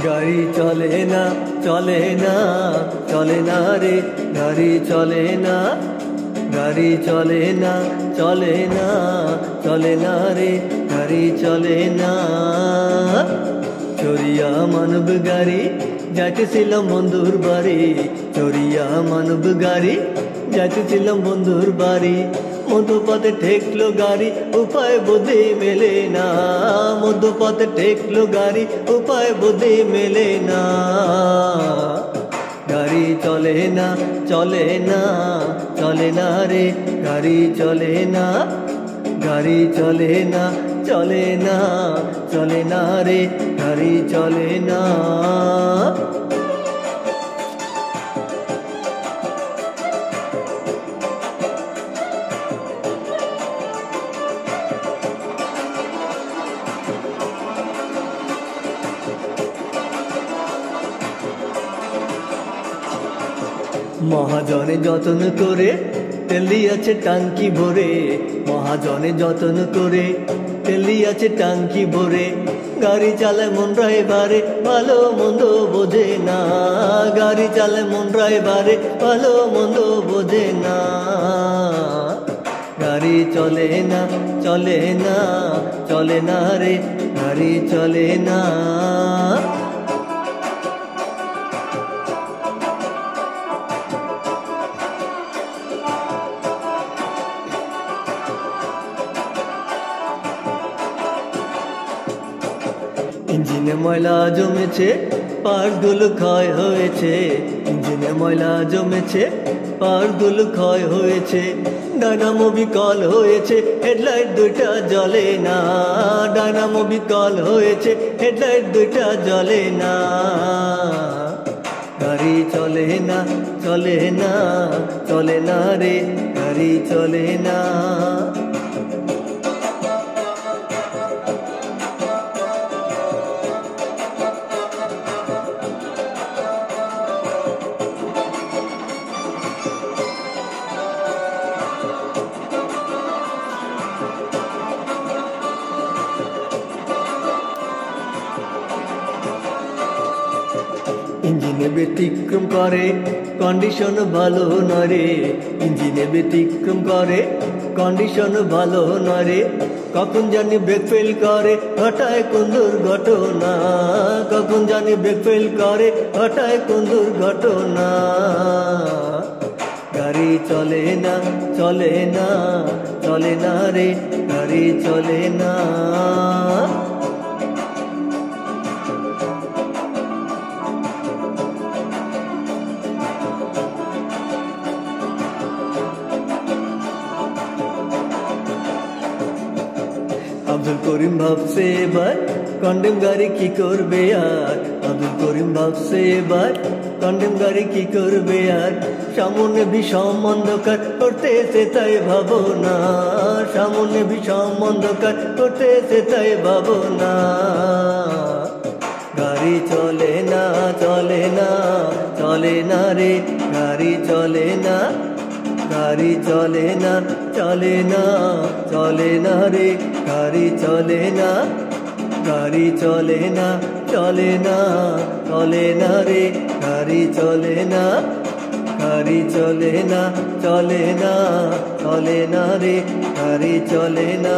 গাড়ি চলে না চলে না চলে না রে গাড়ি চলে না গাড়ি চলে না চলে না চলে না রে গাড়ি চলে না চড়িয়া মানব গাড়ি যাইতেছিলাম বন্ধুর বাড়ি চড়িয়া মানব গাড়ি যাইতেছিলাম বন্ধুর বাড়ি মধ্যপথে ঠেকলো গাড়ি উপায় বুদ্ধি মেলে না মধ্যপথে ঠেকলো গাড়ি উপায় বুদ্ধি মেলে না গাড়ি চলে না চলে না চলে না রে গাড়ি চলে না গাড়ি চলে না চলে না চলে না রে গাড়ি চলে না মহাজনে যতন করে তেল দিয়েছে টাঙ্কি ভরে মহাজনে যতন করে তেল দিয়েছে টাঙ্কি ভরে গাড়ি চালায় মন ড্রাইভারে ভালো মন্দ বোঝে না গাড়ি চালায় মন ড্রাইভারে ভালো মন্দ বোঝে না গাড়ি চলে না চলে না চলে না রে গাড়ি চলে না ইঞ্জিনে ময়লা জমেছে পার্টগুলো ক্ষয় হয়েছে ইঞ্জিনে ময়লা জমেছে পার্টগুলো ক্ষয় হয়েছে ডায়নামো বিকল হয়েছে হেডলাইট দুইটা জ্বলে না ডায়নামো বিকল হয়েছে হেডলাইট দুইটা জ্বলে না গাড়ি চলে না চলে না চলে না রে গাড়ি চলে না ইঞ্জিনে ব্যতিক্রম করে কন্ডিশন ভালো নয় রে ইঞ্জিনে ব্যতিক্রম করে কন্ডিশন ভালো নয় রে কখন জানি ব্রেক ফেল করে ঘটায় কোন দুর্ঘটনা কখন জানি ব্রেক ফেল করে ঘটায় কোন দুর্ঘটনা গাড়ি চলে না চলে না চলে না রে গাড়ি চলে না আব্দুল করিম ভাবছে এবার কন্ডেম গাড়ি কি করবে আর আব্দুল করিম ভাবছে এবার কন্ডেম গাড়ি কি করবে আর সামনে বিষম অন্ধকার করতেছে তাই ভাবো না সামনে বিষম অন্ধকার করতেছে তাই ভাবো না গাড়ি চলে না চলে না চলে না রে গাড়ি চলে না গাড়ি চলে না চলে না চলে না রে গাড়ি চলে না গাড়ি চলে না চলে না চলে না রে গাড়ি চলে না গাড়ি চলে না চলে না চলে না রে গাড়ি চলে না